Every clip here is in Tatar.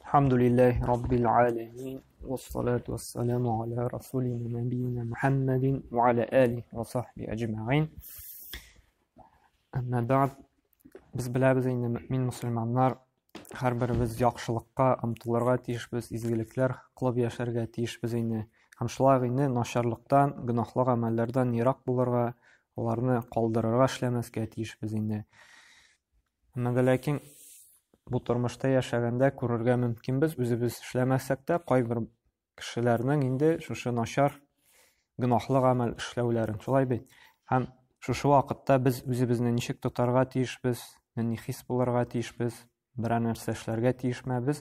Alhamdulillahi Rabbil alamin. Vessalatu vesselamu ala Rasulina Nebiyyina Muhammedin ve ala alihi ve sahbihi ecma'in. Amma ba'd. Biz bilamiz inде mümin musulmonlar har birimiz yaxshilikqa umtilirga tiyishmiz, izgiliklar qilib yasharga tiyishmiz inде. Ham shulay inде nasharlikdan, gunohli amallardan yiroq bo'lirga, ularni qoldirarga ishlamasga tiyishmiz inде. Amma lekin bu turmuşda yaşaganda ko'rarga mumkinmiz, o'zimiz ishlamassak da qay bir kishilarning inде shu nashar gunohli amal ishlovlarini shulay bit. Ham shu vaqtda biz o'zimizni nishik tutarga tiyishmiz, nini his bo'larga tiyishmiz, bir narsa ishlarga tiyishmaymiz.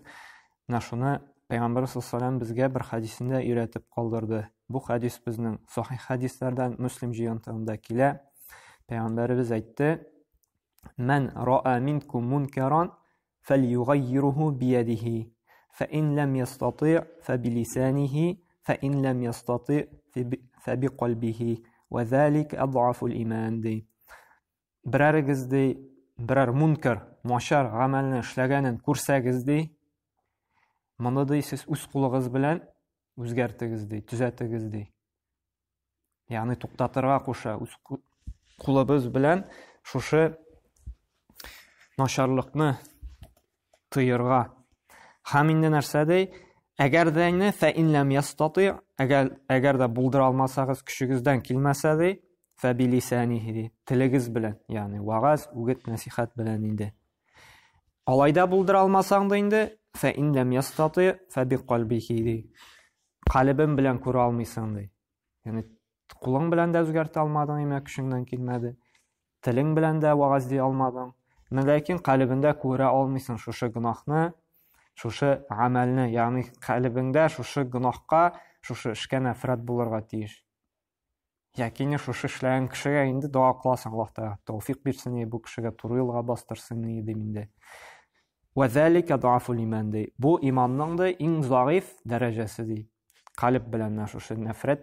Shuni Payg'ambar sollallohu alayhi vasallam bizga bir hadisida o'rgatib qoldirdi. Bu hadis bizning sahih hadislardan Muslim jiyonida kela. Payg'ambarimiz aytdi: "Man ra'a minkum munkaran فليغيره بيده فإن لم يستطع فبلسانه فإن لم يستطع فبقلبه وذلك أضعف الإيمان." Birarigizde birar munkar, noshar amalni ishlaganin ko'rsagizde, mana siz o'z qo'lingiz bilan o'zgartigizde, tuzatigizde. Ya'ni to'xtatirga qo'sha o'z qo'lingiz bilan shu nosharlikni tıyırga. Haminde narsada agarda fa in lam yastati, agar da buldur almasagız küçügüzden kilmasada fa bilisanihi, tiligiz bilan, ya'ni va'z, o'git, nasihat bilan indi. Alayda buldur almasangda indi fa in lam yastati fa biqalbihi, qalbin bilan ko'ra olmaysan dey. Ya'ni qo'ling bilan da o'zgarta olmading, nima kuchingdan kelmadi. Tiling bilan da va'z deya olmading. Lekin qalbingda ko'ra olmaysan shu gunohni, shu amalni, ya'ni qalbingda shu gunohga, shu ishga nafrat bo'lirga tiyish. Yakini shu ishlarning kishiga endi duo qilasan, Alloh taolo tavfiq bersin, bu kishiga to'g'ri yo'lga bostirsin deydi. Va zalika da'ful iman dey. Bu iymonning eng zaif darajasidir. Qalb bilan shu nafrat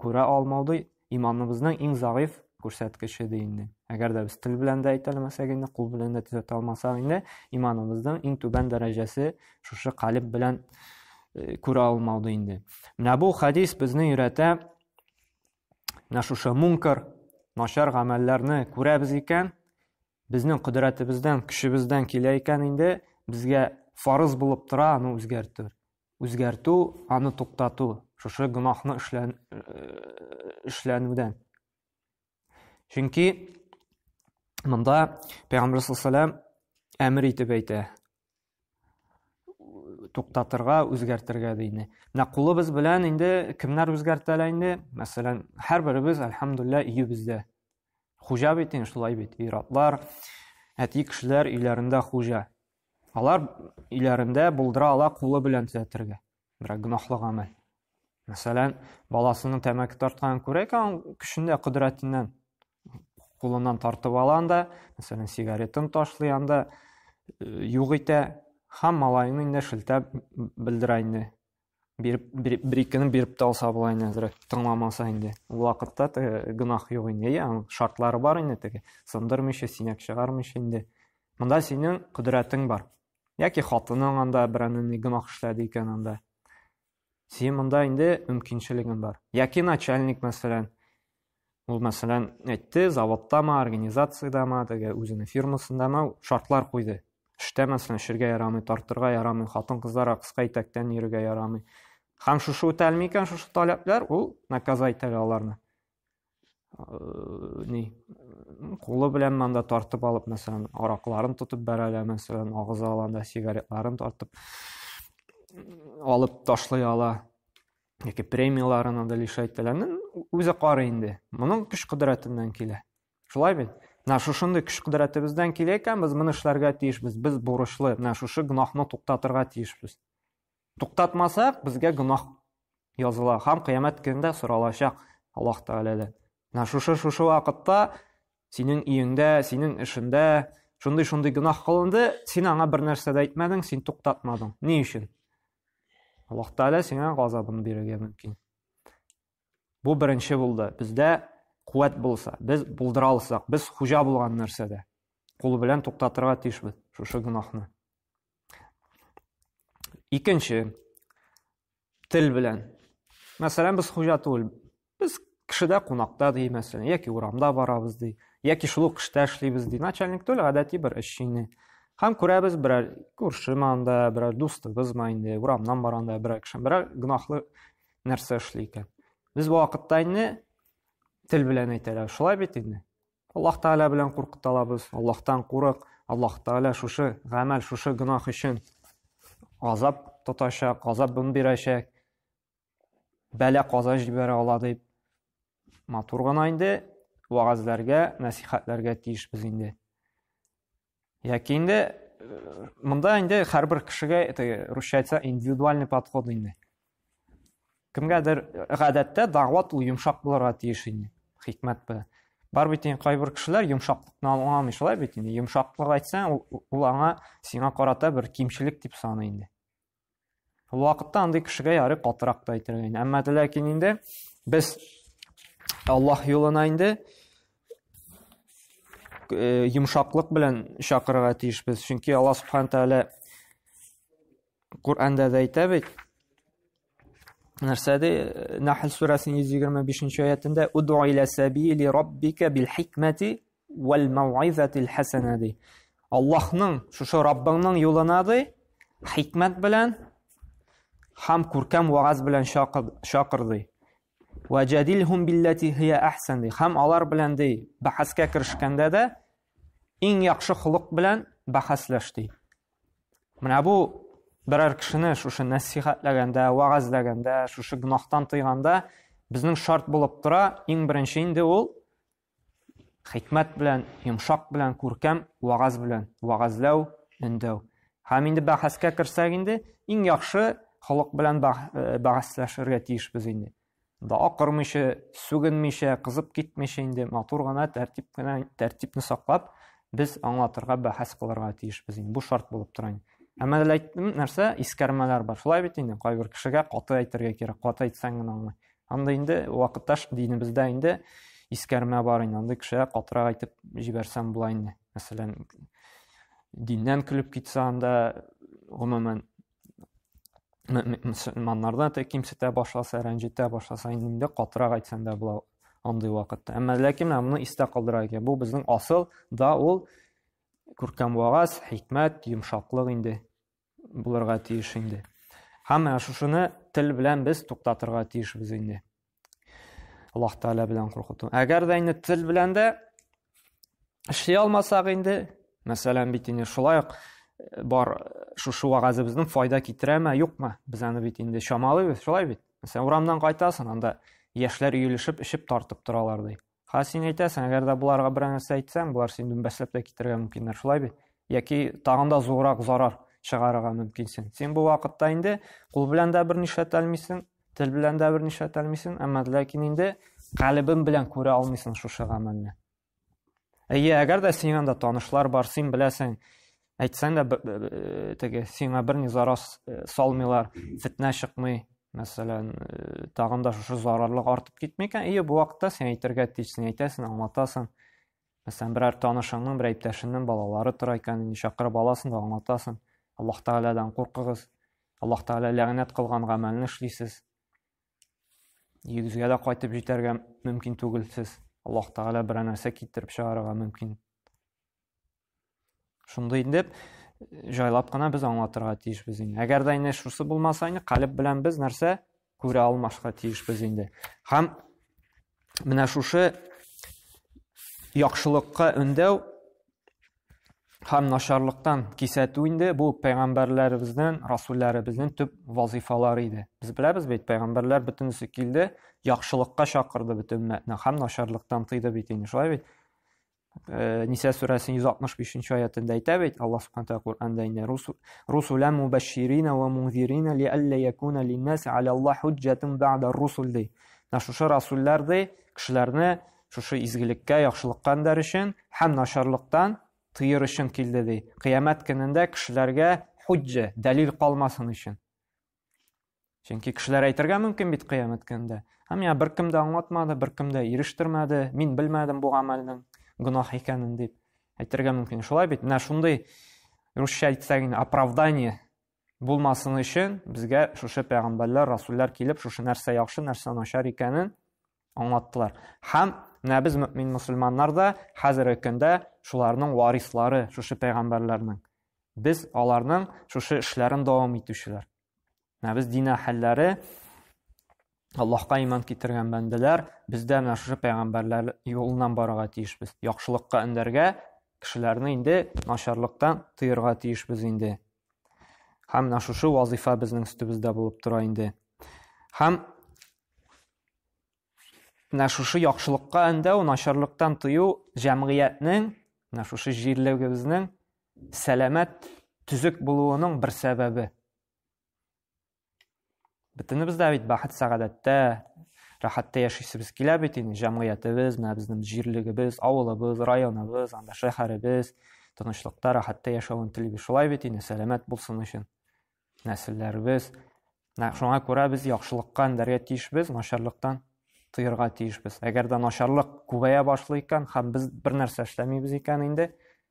ko'ra olmaydi, iymonimizning eng zaif ko'rsatkichi deydi. Agarda biz til bilan da aytolmasak, endi qo'l bilan da tuzata olmasak, endi iymonimizning eng tuban darajasi shu qalb bilan ko'ra olmaydi endi. Mana bu hadis bizni o'rata, mana shu munkar, noshar amallarni ko'ramiz ekan, bizning qudratimizdan, kuchimizdan kelar ekan, endi bizga farz bo'lib tura uni o'zgartib, uni to'xtatuv, shu gunohni ishlanuvdan. Chunki bunda Payg'ambar sollallohu alayhi vasallam amr etib aytadi. To'xtatirga, o'zgartirga deydi. Na qo'limiz bilan endi kimlar o'zgartiradi? Masalan, har birimiz alhamdulillah uyimizda. Xo'ja bitin, shulay bit. Iratlar, ati kishilar uylarida xo'ja. Ular uylarida buldira ola qo'li bilan tuzatirga. Bir gunohli amal. Masalan, bolasini tamaki tortgan ko'raykan, kishinde qudratidan qo'lidan tortib olanda, masalan, sigaretini tashlaganda yo'q ete, hamma malayni shiltab bildiraydi. Bir-ikkini berib olsa bo'laydi, tinglamasa endi. U vaqtda gunoh yo'q endi, shartlari bor endi, sindirmishi, sinak chiqarmishi endi. Bunda sening qudrating bor. Yoki xotining anda birini gunoh ishladi ekan anda. Sen bunda endi mumkinchiliging bor. Yoki начальник masalan, u masalan aytdi, zavoddami, organizatsiyadami, o'zining firmasindami shartlar qo'ydi. Ishda masalan ishga yaramay, tortirga yaramay, xotin-qizlarga qisqa etakdan yurga yaramay. Ham shu o'talmaykan shu talablar, u nakaz aytadi ularni. Qo'li bilan manda tortib olib, masalan, aroqlarini tutib beradi, masalan, og'iz olanda sigaretlarini tortib olib tashlay oladi. Yoki premiyalarini da lishaytilarni o'zi qora endi. Buning kuch qudratidan keladi. Shulay bit. Shunday kuch qudratimizdan kelar ekan, biz buni ishlarga tiyishmiz. Biz burishli, shu gunohni to'xtatirga tiyishmiz. To'xtatmasak, bizga gunoh yoziladi. Ham qiyomat kunida so'ralashaq Alloh taoladan. Shu vaqtda sening uyingda, sening ishingda shunday gunoh qilindi, sen anga bir narsa aytmading, sen to'xtatmading. Ne uchun? Alloh taolo senga g'azabini berishga mumkin. Bu birinchi bo'ldi. Bizda quvvat bo'lsa, biz buldira olsak, biz xo'ja bo'lgan narsada qo'l bilan to'xtatirga tiyishmiz shu gunohni. Икенче, тел белән. Мәсәлән, без хуҗа түгел. Без кешедә кунакта ди, мәсәлән, яки урамда барабыз ди, яки шул ук эштә эшлибез ди. Начальник түгел, гадәти бер эшчене. Һәм күрәбез берәр күрше манда, берәр дустыбыз инде, урамнан барганда берәр кеше берәр гөнаһлы нәрсә эшли икән. Без бу вакытта инде тел белән әйтәләр. Шулай бит инде. Аллаһ Тәгалә белән куркыталабыз. Аллаһтан курык. Аллаһ Тәгалә шушы гамәл, шушы гөнаһ өчен газап тотачак, газабын бирәчәк. Бәла каза җибәрә ала дип матур гына инде вагазларга, насихатларга тиешбез инде. Яки инде монда инде һәрбер кешегә русча әйтсә индивидуальный подход инде. Кемгәдер гадәттә дәгъват ул йомшак булырга тиеш инде. Хикмәт бу. Бар бит инде кайбер кешеләр йомшаклыкны аңламый, шулай бит инде. Йомшаклык әйтсәң, ул аңа сиңа карата бер кимчелек дип саный инде. Ул вакытта андый кешегә ярый катырак та әйтергә инде. Әмма ләкин инде без Аллаһ юлына инде йомшаклык белән чакырырга тиешбез. Чөнки Аллаһ Субхану Тәгалә Куръанда да әйтә бит. Нәрсәдә Нахл сүрәсенең 125-нче аятында «Уд'у иля сабили раббика бил хикмати вал мау'изатил хасана» ди. Аллаһның, шушы Раббыңның юлына ди, хикмәт белән һәм күркәм вагаз белән чакыр ди. Ваҗадилһум биллати хия ахсан ди. Һәм алар белән ди, бәхәскә керешкәндә дә иң яхшы холык белән бәхәсләш ди. Менә бу берәр кешене шушы насихатләгәндә, вагазлагәндә, шушы гынахтан тыйганда безнең шарт булып тора, иң беренче инде ул хикмәт белән, йомшак белән, күркәм вагаз белән, вагазлау, өндәү. Һәм инде бәхәскә керсәк инде иң яхшы холык белән бәхәсләшергә тиешбез инде. Да акырмыйча, сүгенмичә, кызып китмичә инде матур гына тәртипне саклап без аңлатырга, бәхәс кылырга тиешбез инде. Бу шарт булып тора инде. Әмма әйтәм, нәрсә искәрмәләр бар. Шулай бит инде, кайбер кешегә каты әйтергә кирәк, каты әйтсәң генә аңлый. Анда инде вакытта динебездә инде искәрмә бар инде. Анда кешегә катырак әйтеп җибәрсәм була инде. Мәсәлән, диннән көлеп китсә анда гомумән мөселманнардан кимсетә башласа, рәнҗетә башласа инде катырак әйтсәң дә була андый вакытта. Әмма ләкин моны истә калдыра икән. Бу безнең асыл да ул күркәм вагаз, хикмәт, йомшаклык инде булырга тиеш инде. Һәм шушыны тел белән без туктатырга тиешбез инде. Аллаһ Тәгалә белән куркыту. Әгәр дә инде тел белән дә эшли алмасак инде, мәсәлән бит инде шулай ук бар шушы вагазыбызның файда китерәме, юкмы? Без аны бит инде шамалыйбыз, шулай бит. Мәсәлән, урамдан кайтасың, анда яшьләр өелешеп, ишеп тартып торалар ди. Син әйтәсең, әгәр дә буларга бер нәрсә әйтсәң, булар синең бәсләп тә китергә мөмкиннәр, шулай бит. Яки тагын да зуррак зарар чыгарырга мөмкинсең. Син бу вакытта инде кул белән дә бер нишләтәлмисең, тел белән дә бер нишләтәлмисең, әмма ләкин инде калбың белән күрә алмыйсың шушы гамәлне. Әгәр дә синең анда танышлар бар, син беләсең, әйтсәң дә теге сиңа бер ни зарар салмыйлар, фитнә чыкмый. Мәсәлән, тагын да шушы зарарлык артып китмәкән, бу вакытта син әйтергә тиешсең, әйтәсең, аңлатасың. Мәсәлән, берәр танышыңның, бер иптәшеңнең балалары тора икән, чакырып аласың да аңлатасың. Аллаһ Тәгаләдән куркыгыз. Аллаһ Тәгалә ләгънәт кылган гамәлне эшлисез. Йөзгә дә кайтып җитәргә мөмкин түгел сез. Аллаһ Тәгалә бер нәрсә китереп чыгарырга мөмкин. Шундый дип жайлап кына без аңлатырга тиешбез инде. Әгәр дә инде шусы булмаса инде, калып белән без нәрсә күрә алмашка тиешбез инде. Һәм менә шушы яхшылыкка өндәү һәм начарлыктан кисәтү инде бу пәйгамбәрләребезнең, расулларыбызның төп вазифалары иде. Без беләбез бит, пәйгамбәрләр бөтенесе килде, яхшылыкка чакырды бөтен уммәтне, һәм начарлыктан тыйды бит инде. Шулай бит. Ниса сүрәсенең 165-нче аятында әйтә бит, Аллаһ Субхану Тәгалә Куръанда инде русулан мубашширина ва мунзирина лиалла якуна линнас ала Аллаһ хуҗҗатун баъда русул ди. Шушы расуллар ди, кешеләрне шушы изгелеккә, яхшылыкка өндәр өчен һәм начарлыктан тыер өчен килде ди. Кыямәт көнендә кешеләргә хуҗҗа, дәлил калмасын өчен. Чөнки кешеләр әйтергә мөмкин бит кыямәт көнендә. Һәм я беркем дә аңлатмады, беркем дә ирештермәде, мин белмәдем бу гамәлнең гынаһ икәнен дип әйтергә мөмкин. Шулай бит, менә шундый русча әйтсәк инде оправдание булмасын өчен безгә шушы пәйгамбәрләр, расуллар килеп, шушы нәрсә яхшы, нәрсә начар икәнен аңлаттылар. Һәм без мөмин мусульманнар да хәзерге көндә шуларның варислары, шушы пәйгамбәрләрнең. Без аларның шушы эшләрен дәвам итүчеләр. Без дин әһелләре, Аллаһка иман китергән бәндәләр, бездә менә шушы пәйгамбәрләр юлыннан барырга тиешбез. Яхшылыкка өндәргә, кешеләрне инде начарлыктан тыярга тиешбез инде. Һәм менә шушы вазифа безнең өстебездә булып тора инде. Һәм менә шушы яхшылыкка өндәү, начарлыктан тыю җәмгыятьнең, менә шушы җирлегебезнең сәламәт, төзек булуының бер сәбәбе. Бөтенебез дә бит бәхет сәгадәттә, рәхәттә яшисебез килә бит инде. Җәмгыятебез, менә безнең җирлегебез, авылыбыз, районыбыз, анда шәһәребез тынычлыкта, рәхәттә яшәвен телибез. Шулай бит инде, сәламәт булсын өчен нәселләребез. Шуңа күрә без яхшылыкка өндәргә тиешбез, начарлыктан тыярга тиешбез. Әгәр дә начарлык күбәя башлый икән, һәм без бер нәрсә эшләмибез икән инде,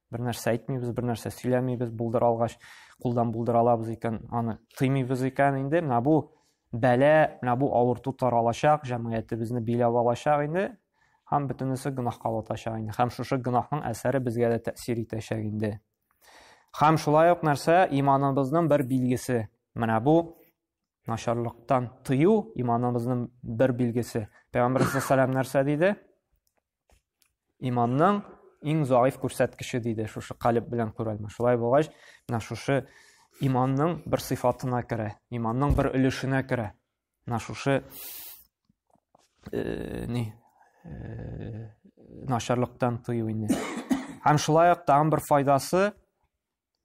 бер нәрсә әйтмибез, бер нәрсә сөйләмибез, булдыра алгач, кулдан булдыра алабыз икән, аны тыймыбыз икән инде, менә бу бәлә, менә бу авырту таралачак, җәмгыятебезне биләп алачак инде, һәм бөтенесе гөнаһка батачак инде. Һәм шушы гөнаһның әсәре безгә дә тәэсир итәчәк инде. Һәм шулай ук нәрсә, иманыбызның бер билгесе. Менә бу начарлыктан тыю иманыбызның бер билгесе. Пәйгамбәр саллаллаһу нәрсә диде? Иманның иң заиф күрсәткече диде, шушы калб белән күрәлмә. Шулай булгач, менә шушы иманның бер сыйфатына керә, иманның бер өлешенә керә. Менә шушы начарлыктан тыю инде. Һәм шулай ук тагын бер файдасы,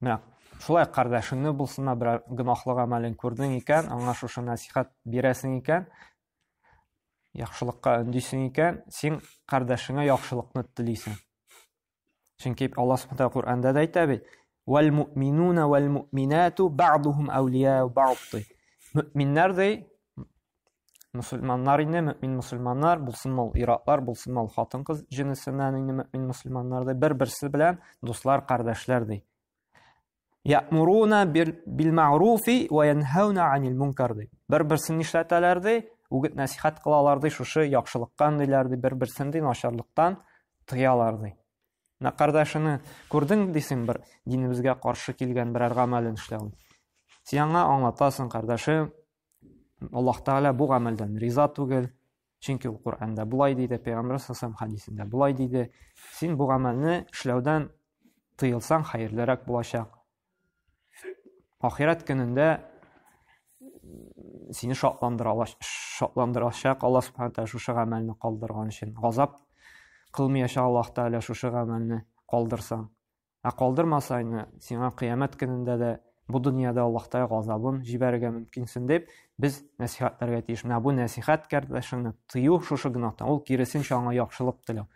менә шулай кардәшеңне булсына бер гөнаһлы гамәлен күрдең икән, аңа шушы насихат бирәсең икән, яхшылыкка өндисең икән, син кардәшеңә яхшылыкны телисең. Чөнки Аллаһ Субханаһу Кур'анда да әйтә бит: "Вал муъминуна вал муъминату ба'духум әүлияу ба'д." Мөэминнәр ди, мусульманнар инде, мөэмин мусульманнар, булсынмы ираклар, булсынмы хатын-кыз җинсеннән инде мөэмин мусульманнар ди, бер-берсе белән дуслар, кардәшләр ди. Я'муруна бил ма'руфи ва янхауна анил мункар ди. Бер-берсен эшләтәләр ди, үгет насихат кылалар ди, шушы яхшылыктан диләр ди, бер-берсен ди начарлыктан тыялар ди. Менә кардәшеңне күрдең дисең, бер динебезгә каршы килгән берәр гамәлен эшләү. Син аңа аңлатасың, кардәшем, Аллаһ Тәгалә бу гамәлдән риза түгел, чөнки ул Кур'анда булай диде, Пәйгамбәр саллаллаһу хадисендә булай диде. Син бу гамәлне эшләүдән тыелсаң, хәерлерәк булачак. Ахират көнендә сине шатландырачак Аллаһ Субханаһу Тәгалә шушы гамәлне калдырган өчен. Газап кылмаячак Аллаһ Тәгалә шушы гамәлне калдырсаң. Калдырмаса, сиңа кыямәт көнендә дә бу дөньяда Аллаһ Тәгалә газабын җибәрергә мөмкинсен дип, без насихатларга тиеш. Менә бу насихат кардәшеңне тыю шушы гөнаһтан, ул киресенчә аңа яхшылык теләү.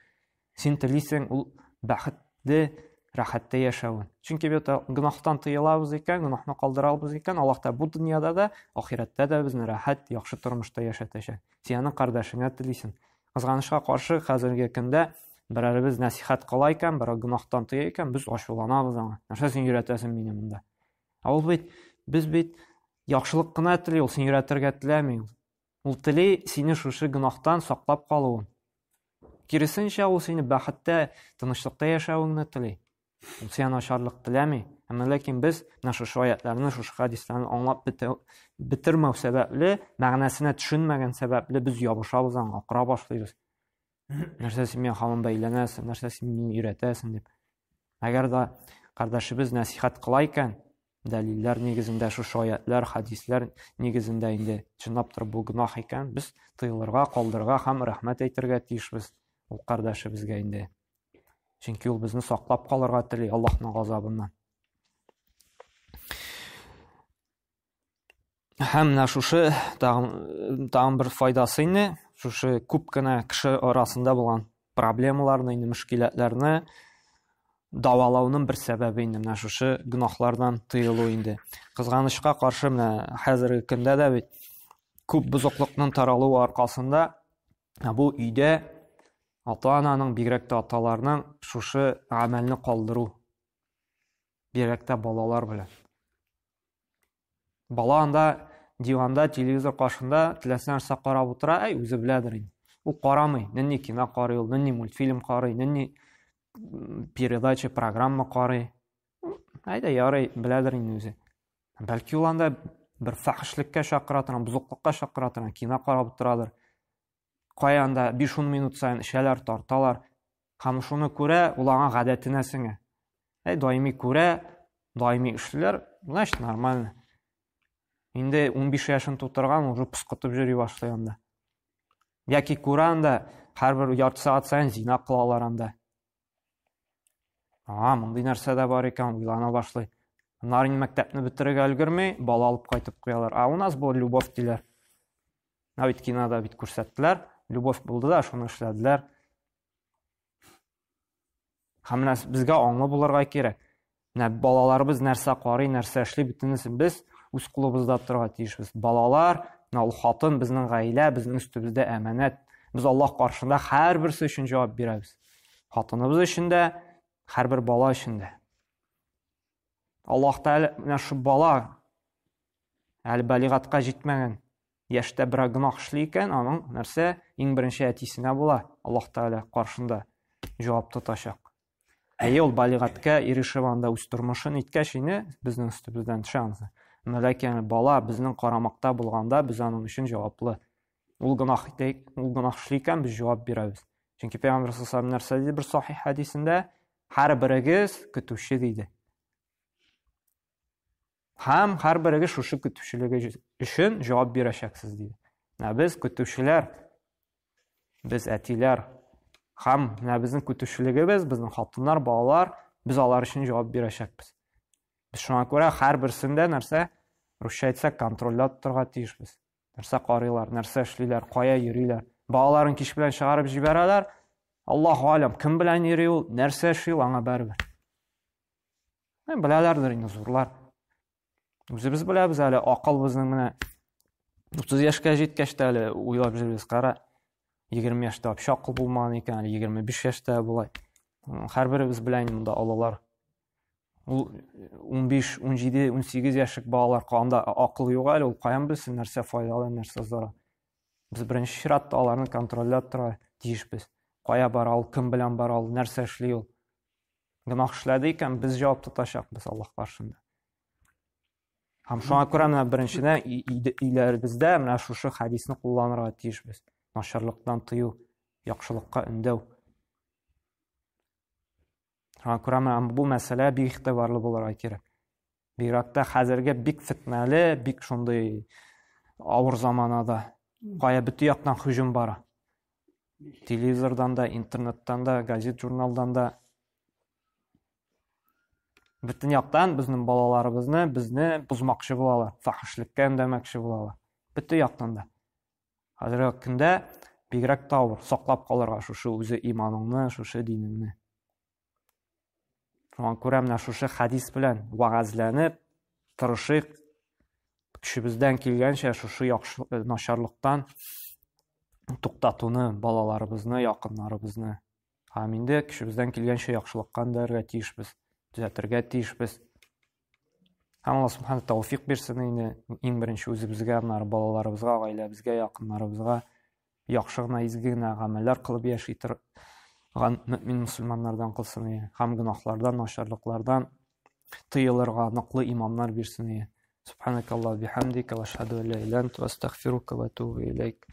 Син телисең ул бәхетле, рәхәттә яшәвен. Чөнки бит гөнаһтан тыелабыз икән, гөнаһны калдырабыз икән, Аллаһ Тәгалә бу дөньяда да, ахиратта да безне рәхәт, яхшы тормышта яшәтәчәк. Син аны кардәшеңә телисең. Кызганычка каршы, хәзерге көндә берәребез насихат кыла икән, бер гөнаһтан тыя икән, без ачуланабыз аңа. Нәрсә син өйрәтәсең мине монда? Ул бит, без бит яхшылык кына тели, ул син өйрәтергә теләми. Ул тели сине шушы гөнаһтан саклап калуын. Киресенчә, ул сине бәхеттә, тынычлыкта яшәвеңне тели. Ул сиңа начарлык теләми. Әмма ләкин без шушы аятларны, шушы хадисларны аңлап битермәү сәбәпле, мәгънәсенә төшенмәгән сәбәпле biz ябышабыз аңа, акыра башлыйбыз. Нәрсә син миңа һаман бәйләнәсең, нәрсә син мине өйрәтәсең дип. Әгәр дә кардәшебез насихат кыла икән, дәлилләр нигезендә, шушы аятлар, хадислар нигезендә инде чынлап торып бу гөнаһ икән, без тыелырга, калдырырга һәм рәхмәт әйтергә тиешбез ул кардәшебезгә инде. Чөнки ул безне саклап калырга тели Аллаһның газабыннан. Һәм менә шушы тагын бер файдасы инде, шушы күп кенә кеше арасында булган проблемаларны, мөшкиләтләрне давалауның бер сәбәбе инде менә шушы гөнаһлардан тыелу инде. Кызганычка каршы, менә хәзерге көндә дә бит күп бозыклыкның таралуы аркасында бу өйдә ата-ананың, бигрәк тә аталарның шушы гамәлне калдыру, бигрәк тә балалар белән. Бала анда диванда, телевизор каршында теләсә нәрсә карап утыра, үзе беләдер инде. Ул карамый, нинди кино карый, ул нинди мультфильм карый, нинди передача, программа карый. Ярый, беләдер инде үзе. Бәлки ул анда бер фахишлеккә чакыра торган, бузыклыкка чакыра торган кино карап утырадыр. Кая анда 5-10 минут сайын эшәләр тарталар. Һәм шуны күрә, ул аңа гадәтенә сеңә. Даими күрә, даими эшләр, значит нормально. Инде 15 яшын тутырган, уже пускытып йөри башлый анда. Яки күрә анда һәрбер ярты саат сайын зина кылалар анда. Мондый нәрсә дә бар икән, уйлана башлый. Нарин мәктәпне бетерергә өлгермәй, бала алып кайтып куялар. У нас была любовь диләр. Бит кинода бит күрсәттеләр. Любовь булды да, шуны эшләделәр. Һәм безгә аңлы булырга кирәк. Балаларыбыз нәрсә карый, нәрсә эшли, бөтенесен без үз кулыбызда торырга тиешбез. Балалар, ул хатын безнең гаилә, безнең өстебездә әманәт. Без Аллаһ каршында һәрберсе өчен җавап бирәбез. Хатыныбыз өчен дә, һәрбер бала өчен дә. Аллаһ Тәгалә менә шу бала әле балигатка җитмәгән, яшьтә бер гынах эшли икән, аның нәрсә иң беренче әтисенә була. Аллаһ Тәгалә каршында җавап тотачак. Ул балигатка ирешеп анда үз тормышын иткәч инде безнең өстебездән төшәнсе. Ләкин бала безнең карамакта булганда без аның өчен җаваплы. Ул гынах эшли икән, без җавап бирәбез. Чөнки Пәйгамбер саллаллаһу алейһи ва саллям нәрсә бер сахих хадисендә һәрберегез көтүче диде. Һәм һәрберегез шушы көтүчелеге өчен җавап бирәчәксез диде. Без көтүчеләр, без әтиләр, һәм безнең көтүчелегебез, безнең хатыннар, балалар, без алар өчен җавап бирәчәкбез. Biz şuna görə hər birisində нәрсә русча әйтсәк контрольлап торырга тиешбез. Нәрсә карыйлар, нәрсә эшлиләр, кая йөриләр. Балаларын кич белән чыгарып җибәрәләр. Аллаһу алам, кем белән йөри ул, нәрсә эшли аңа барыбер. Беләләрдер инде зурлар. Үзебез беләбез әле, акыл безнең менә 30 яшькә җиткәч тә әле уйлап җирбез, кара 20 яшьтә вообще акыл булмаган икән, 25 яшьтә булай. Һәрберебез белән монда алалар. Ул 15, 17, 18 яшьлек балалар канда акыл юк әле, ул каян белсен нәрсә файдалы, нәрсә зарар. Без беренче чиратта аларны контрольлап торырга тиешбез. Кая бара ул, кем белән бара ул, нәрсә эшли ул. Гынах эшләде икән, без җавап тотачакбыз Аллаһ каршында. Һәм шуңа күрә менә беренчедән иләребездә менә шушы хадисны кулланырга тиешбез. Начарлыктан тыю, яхшылыкка өндәү. Шуңа күрә менә бу мәсьәлә бик игътибарлы булырга кирәк. Бигрәк хәзерге бик фитнәле, бик шундый авыр заманада, кая бөтен яктан һөҗүм бара. Телевизордан да, интернеттан да, газет, журналдан да. Бөтен яктан безнең балаларыбызны, безне бузмакчы булалар, фахишлеккә өндәмәкче булалар. Бөтен яктан да. Хәзерге көндә бигрәк авыр, саклап калырга шушы үзе иманыңны, шушы динеңне. Шуңа күрә менә шушы хадис белән вагазланып, тырышыйк, көчебездән килгәнчә шушы начарлыктан туктатуны, балаларыбызны, якыннарыбызны. Һәм инде көчебездән килгәнчә яхшылыкка өндәргә тиешбез, төзәтергә тиешбез. Һәм Аллаһ субханәһу тәүфик бирсен инде иң беренче үзебезгә, балаларыбызга, гаиләбезгә, якыннарыбызга яхшы гына, изге генә гамәлләр кылып яши мөмин мусульманнардан кылсын, һәм гынахлардан, начарлыклардан тыелырга ныклы иманнар бирсен. Субханакаллаһу бихамдика ва ашһаду ан ла илаха илля анта астагфирука ва атубу илейк.